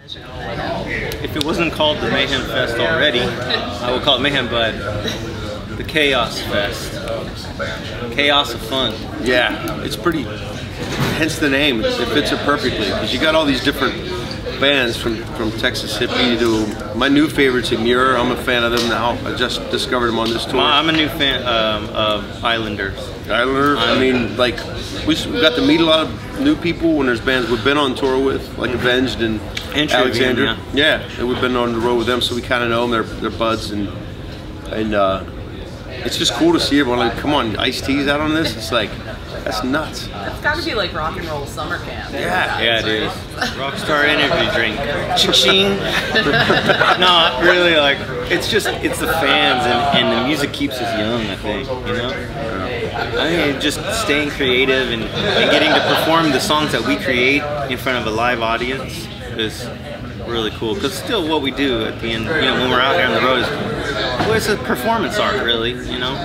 If it wasn't called the Mayhem Fest already, I would call it Mayhem, but the Chaos Fest. Chaos of fun. Yeah, it's pretty, hence the name, it fits it perfectly, because you got all these different bands from Texas hippie to my new favorites, Ignore. I'm a fan of them now. I just discovered them on this tour. I'm a new fan of Islanders. I mean, like, we got to meet a lot of new people when there's bands we've been on tour with, like Avenged and Alexander. Yeah, and we've been on the road with them, so we kind of know them. They're buds, and it's just cool to see everyone like, come on, Ice-T's out on this. It's like, that's nuts. It's got to be like rock and roll summer camp. Yeah, it is. Rockstar energy drink. Ching. No, really, like, it's the fans and the music keeps us young, I think, you know? I mean, just staying creative and getting to perform the songs that we create in front of a live audience is really cool. Because still what we do at the end, you know, when we're out here on the road is, well, it's a performance art, really, you know?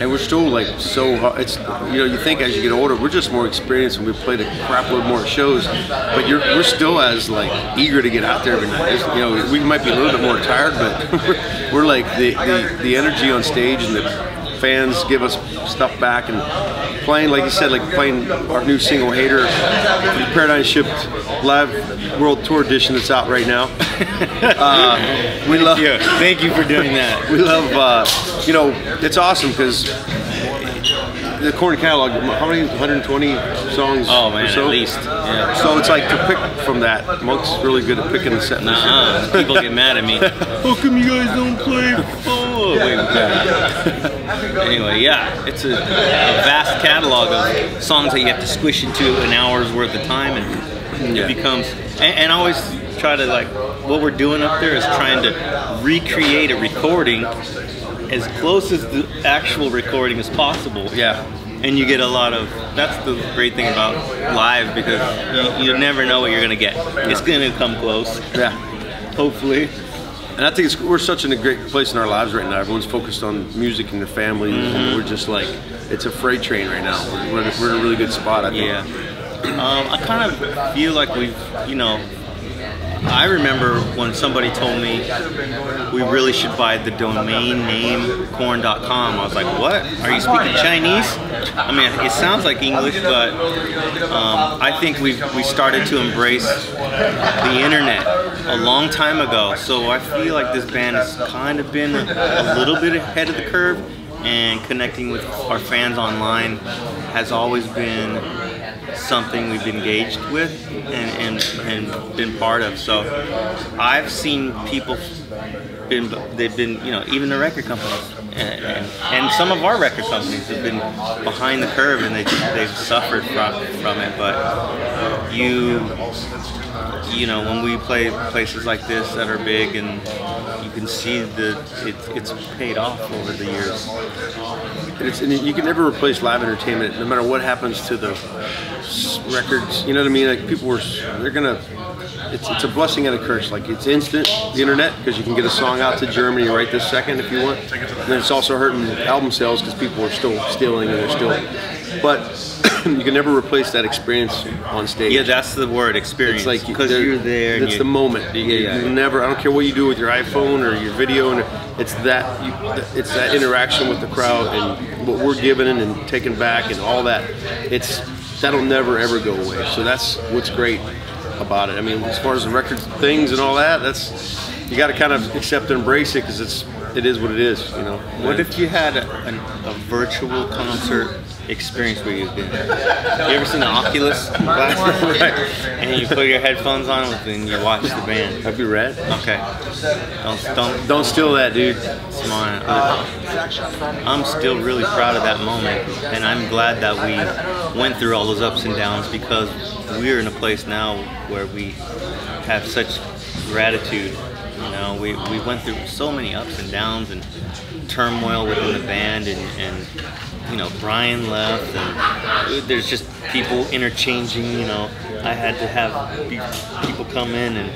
And we're still like so, it's, you know, you think as you get older, we're just more experienced and we played a crap load more shows, but we're still as like eager to get out there every night. You know, we might be a little bit more tired, but we're like the energy on stage and the fans give us stuff back, and playing, like you said, like playing our new single Hater, the Paradigm Shift live world tour edition that's out right now. We love. Thank you for doing that. We love, you know, it's awesome because the Korn catalog, how many, 120 songs? Oh man, or so? At least. Yeah. So it's like to pick from that. Monk's really good at picking the set list. People get mad at me. How come you guys don't play? Oh, wait. Anyway, yeah, it's a vast catalog of songs that you have to squish into an hour's worth of time, and it becomes. And I always try to, like, what we're doing up there is trying to recreate a recording as close as the actual recording as possible. Yeah. And you get a lot of, that's the great thing about live, because you never know what you're gonna get. It's gonna come close. Yeah. Hopefully. And I think we're such in a great place in our lives right now. Everyone's focused on music and their family. And we're just like, it's a freight train right now. We're in a really good spot, I think. Yeah. I kind of feel like we've, you know, I remember when somebody told me we really should buy the domain name Korn.com. I was like, what? Are you speaking Chinese? I mean, it sounds like English, but I think we started to embrace the internet a long time ago. So I feel like this band has kind of been a little bit ahead of the curve, and connecting with our fans online has always been something we've engaged with and been part of. So I've seen people they've been, you know, even the record companies and some of our record companies have been behind the curve, and they've suffered from it. But you know, when we play places like this that are big, and you can see it's paid off over the years. And you can never replace live entertainment, no matter what happens to the records. You know what I mean? Like, people they're gonna. It's a blessing and a curse. Like, it's instant, the internet, because you can get a song out to Germany right this second if you want. And then it's also hurting album sales because people are still stealing, and they're still. But you can never replace that experience on stage. Yeah, that's the word, experience. It's like, because you're there. It's the moment. You never. I don't care what you do with your iPhone or your video, and it's that interaction with the crowd and what we're giving and taking back and all that. That'll never ever go away. So that's what's great about it. I mean, as far as the record things and all that, you got to kind of accept and embrace it, because it is what it is, you know. What if you had a virtual concert experience where you've been? You ever seen the Oculus glasses? Right. And you put your headphones on and you watch the band. That'd be rad. Okay. Don't steal that, dude. It's mine. I'm still really proud of that moment, and I'm glad that we went through all those ups and downs, because we're in a place now where we have such gratitude. You know, we went through so many ups and downs and turmoil within the band, and you know, Brian left, and there's just people interchanging. You know, I had to have people come in and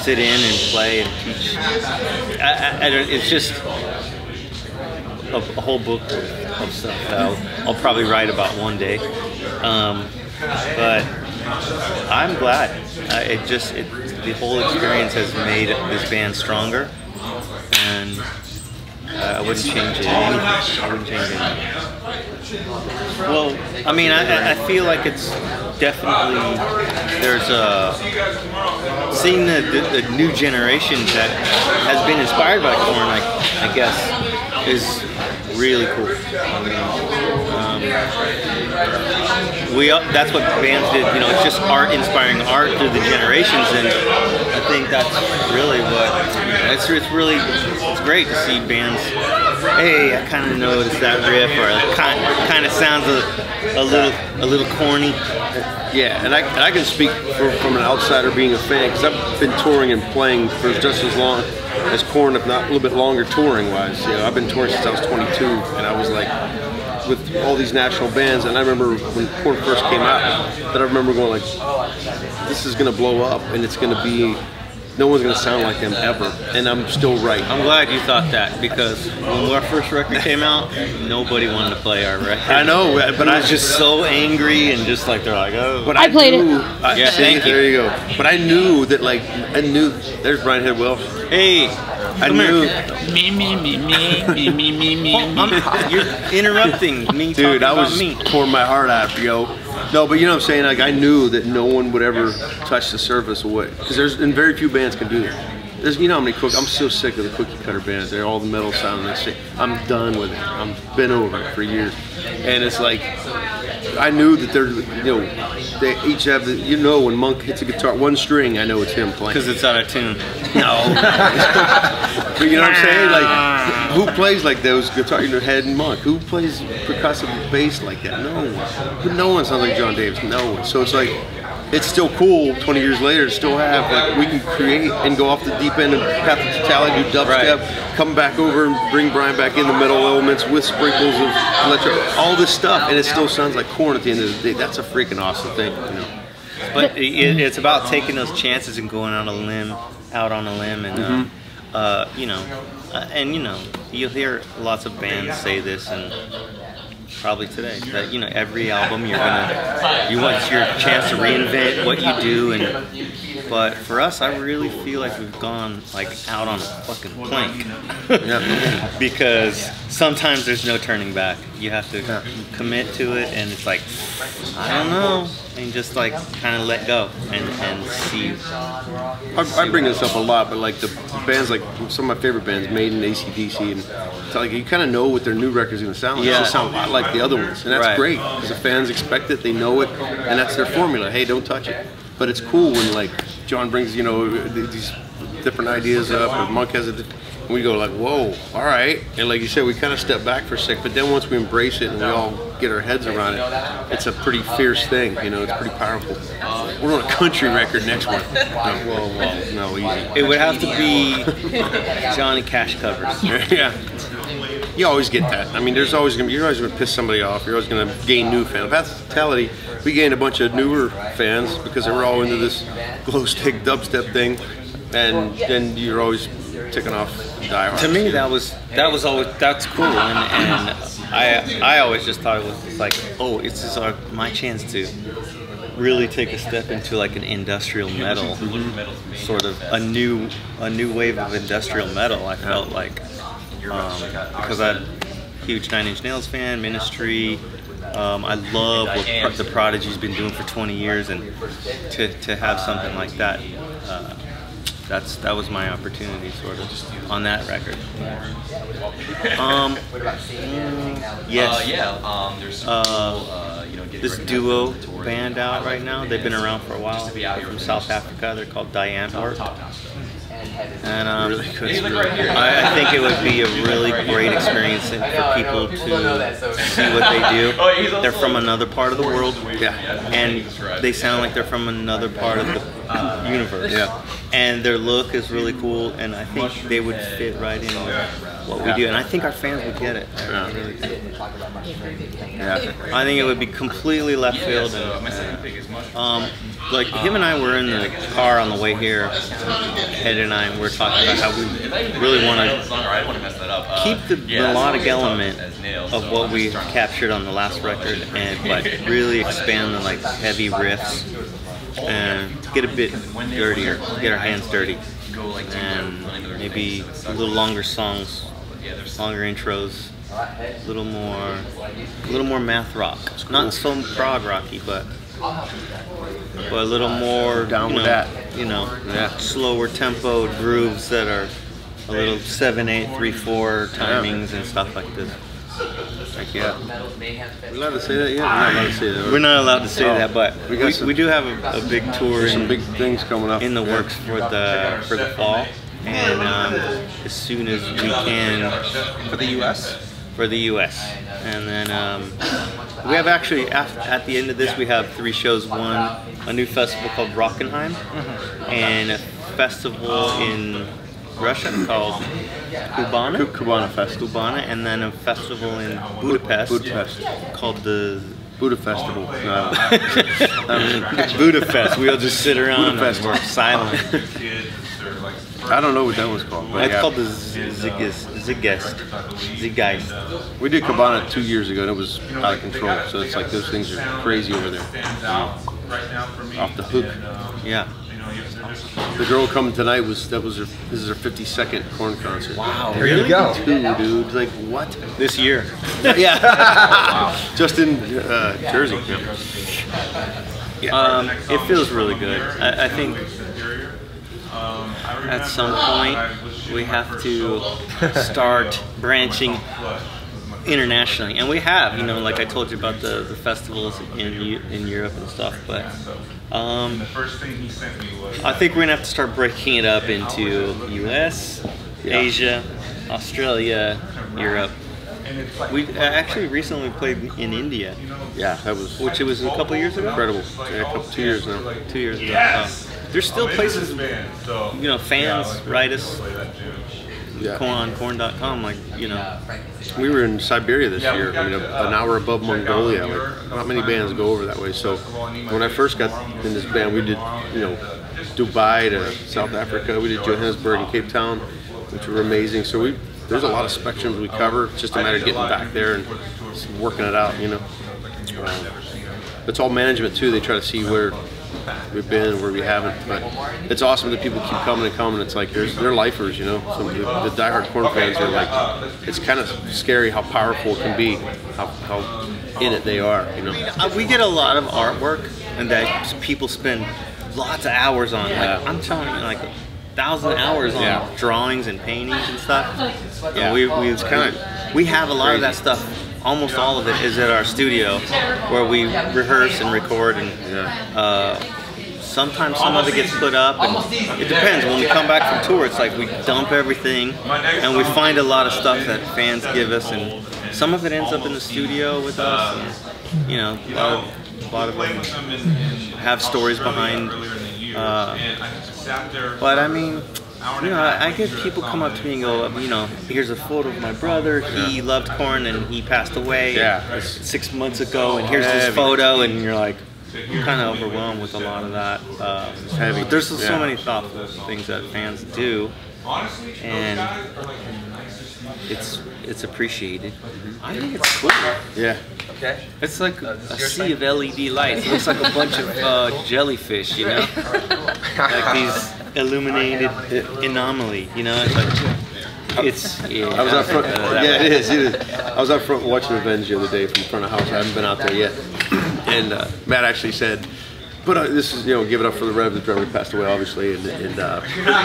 sit in and play and teach. It's just a whole book of stuff that I'll probably write about one day. But I'm glad. It's the whole experience has made this band stronger, and I wouldn't change it. I wouldn't change it. Well, I mean, I feel like it's definitely, there's seeing the new generation that has been inspired by Korn, I guess, is really cool. That's what bands did, you know, it's just art inspiring art through the generations, and I think that's really it's great to see bands, hey, I kind of noticed that riff, or it kind of sounds a little corny. Yeah, and I can speak from an outsider being a fan, because I've been touring and playing for just as long as Korn, if not a little bit longer touring wise. You know, I've been touring since I was 22, and I was like, with all these national bands, and I remember when Korn first came out, that I remember going like, this is gonna blow up, and it's gonna be, no one's gonna sound like them ever, and I'm still right. I'm glad you thought that, because when our first record came out, nobody wanted to play our record. I know, but I was just so angry, and just like they're like, oh. But I played it. Yeah, thank you. There you go. But I knew that, like, there's Brian Headwell. Hey, I knew. You're interrupting me. Dude, I was me. pouring my heart out, yo. No, but you know what I'm saying? Like, I knew that no one would ever touch the surface of what, because and very few bands can do that. There's, you know how many I'm so sick of the cookie cutter bands. They're all the metal sound and that shit. I'm done with it. I'm been over it for years. And it's like, I knew that they're, you know, they each have the, you know, when Monk hits a guitar, one string, I know it's him playing. Because it's out of tune. No. But you know what I'm saying? Like, who plays like those guitar, you know, Head and Monk? Who plays percussive bass like that? No one. No one sounds like John Davis. No one. So it's like, it's still cool 20 years later to still have, like, we can create and go off the deep end and have the totality, do dubstep, come back over and bring Brian back in the metal elements with sprinkles of electric, all this stuff, and it still sounds like Korn at the end of the day. That's a freaking awesome thing, you know. But it's about taking those chances and going out on a limb, and you know, and you know, you'll hear lots of bands say this, and probably today, that, you know, every album you want your chance to reinvent what you do, but for us, I really feel like we've gone like out on a fucking plank. Because sometimes there's no turning back. You have to commit to it, and it's like, I don't know, and just like kind of let go and see. I bring this up a lot, but like the bands, like some of my favorite bands, Maiden, AC/DC, and it's like you kind of know what their new record's gonna sound like. It's gonna sound a lot like the other ones, and that's great because the fans expect it, they know it, and that's their formula. Hey, don't touch it. But it's cool when, like, John brings, you know, these different ideas up, or Monk has and we go like, whoa, all right. And like you said, we kind of step back for a sec, but then once we embrace it and we all get our heads around it, it's a pretty fierce thing, you know, it's pretty powerful. We're on a country record next one. No, easy. It would have to be Johnny Cash covers. Yeah. You always get that. I mean, you're always gonna piss somebody off. You're always gonna gain new fans. That's the mentality. We gained a bunch of newer fans because they were all into this glow stick dubstep thing, and then you're always ticking off diehard. To me, that's cool, and I always just thought it was like, oh, it's just my chance to really take a step into like an industrial metal, sort of a new wave of industrial metal. I felt like. Because I'm a huge Nine Inch Nails fan, Ministry. I love what the Prodigy's been doing for 20 years, and to have something like that, that was my opportunity, sort of, on that record. Yes. This duo band out right now. They've been around for a while. They're from South Africa. They're called Diane Hort. And I think it would be a really great experience for people to see what they do. They're from another part of the world, and they sound like they're from another part of the universe. And their look is really cool, and I think they would fit right in with what we do. And I think our fans would get it. I really do. I think it would be completely left field. And, like, him and I were in the car on the way here, Ed and I, and we're talking about how we really want to keep the melodic element of what we captured on the last record, but really expand the, like, heavy riffs and get a bit dirtier, get our hands dirty, and maybe a little longer songs, longer intros, a little more math rock. Not so prog rocky, but a little more Down with that. Slower tempo grooves that are a little 7/8, 3/4 timings and stuff like this. Heck yeah. We're allowed to say that yet? We're not allowed to say that. We're not allowed to say that, but we do have a big tour. There's some big things coming up in the works for the fall, and as soon as we can For the U.S.? for the U.S. And then we have actually at the end of this we have 3 shows. One, a new festival called Rockenheim, and a festival in Russia called Cubana Festival. Cubana, and then a festival in Budapest called the Buddha Festival. Budapest. We'll just sit around and we're silent. I don't know what that one's called. But It's called the Zeitgeist. We did Cabana 2 years ago and it was out of control. So it's like those things are crazy over there. Off the hook. Yeah. The girl coming tonight this is her 52nd Korn concert. Wow. There you go. Dude, like what? This year. Yeah. Just in Jersey. It feels really good. I think at some point we have to start branching internationally, and we have, like I told you about the festivals in Europe and stuff, but I think we're gonna have to start breaking it up into US, Asia, Australia, Europe. We actually recently played in India. Yeah, that was Which it was a couple years ago? incredible. Yeah, 2 years now. 2 years ago. There's still places, fans write us, Yeah. Korn.com, We were in Siberia this year, an hour above Mongolia. Like, not many bands go over that way. So when I first got in this band, we did, Dubai to South Africa. We did Johannesburg and Cape Town, which were amazing. So there's a lot of spectrums we cover. It's just a matter of getting back there and working it out. It's all management too. They try to see where we've been and where we haven't, but it's awesome that people keep coming and coming. It's like they're lifers, Some of the diehard Korn fans are like, it's kind of scary how powerful it can be, how in it they are, We get a lot of artwork, and that people spend lots of hours on. I'm telling you, 1,000 hours on drawings and paintings and stuff. Yeah, we have a lot of that stuff. Almost all of it is at our studio, where we rehearse and record, and sometimes some of it gets put up, and it depends. When we come back from tour, it's like we dump everything, and we find a lot of stuff that fans give us, and some of it ends up in the studio with us. And, a lot of them have stories behind. But I mean, I get people come up to me and go, here's a photo of my brother. He loved Korn and he passed away 6 months ago, and here's this photo, and you're like, I'm kind of overwhelmed with a lot of that. But there's so many thoughtful things that fans do, and it's appreciated. I think it's cool. Yeah. Okay. It's like a sea of LED lights. It looks like a bunch of jellyfish, like these illuminated anomaly. It's like, I was out front. It is. I was out front watching Revenge the other day from front of house. I haven't been out there yet. And Matt actually said, but this is, give it up for the Rev, the drummer passed away, obviously, and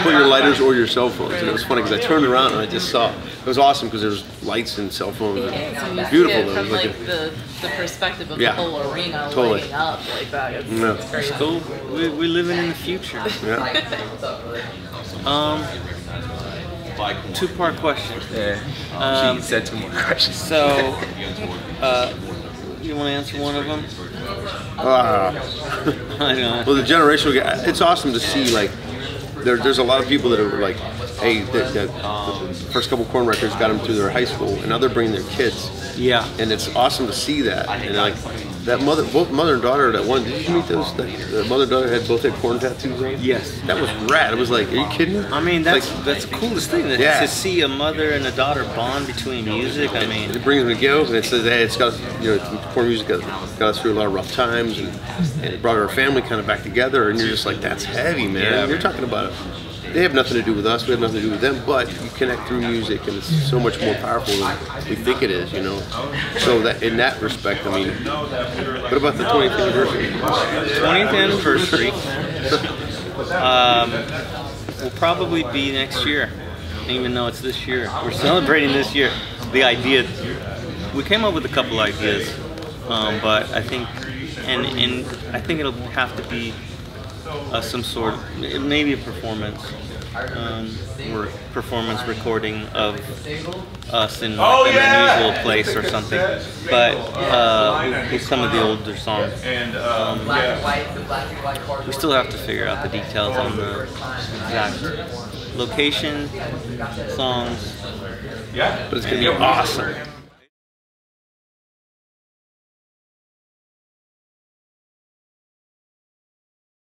put your lighters or your cell phones. And it was funny because I turned around and I just saw, it was awesome because there was lights and cell phones. And beautiful though. From the perspective of the whole arena lighting up like that. It's crazy. It's cool. We're living in the future. Yeah. 2-part question. Yeah. She said 2 more questions. So, you want to answer one of them? I know. Well, the generational gap, it's awesome to see, there's a lot of people that are hey, the first couple Korn records got them through their high school, and now they're bringing their kids. Yeah. And it's awesome to see that. And like that both mother and daughter that one. Did you meet those? The mother and daughter had both had Korn tattoos on. Yes. That was rad. It was like, are you kidding me? I mean, that's like, the coolest thing. Yeah. To see a mother and a daughter bond between music. I mean, it brings them together, and it says, hey, it's got, you know, Korn music got us through a lot of rough times, and it brought our family kind of back together. And you're just like, that's heavy, man. Yeah. You're talking about it. They have nothing to do with us, we have nothing to do with them, but you connect through music, and it's so much more powerful than we think it is, you know. So that in that respect, I mean, what about the 20th anniversary? 20th anniversary will probably be next year, even though it's this year. We're celebrating this year. The idea, we came up with a couple ideas, but I think, and I think it'll have to be some sort, maybe a performance, or performance recording of us in like an unusual place or something. But with some of the older songs, we still have to figure out the details on the exact location, songs. But it's gonna be awesome.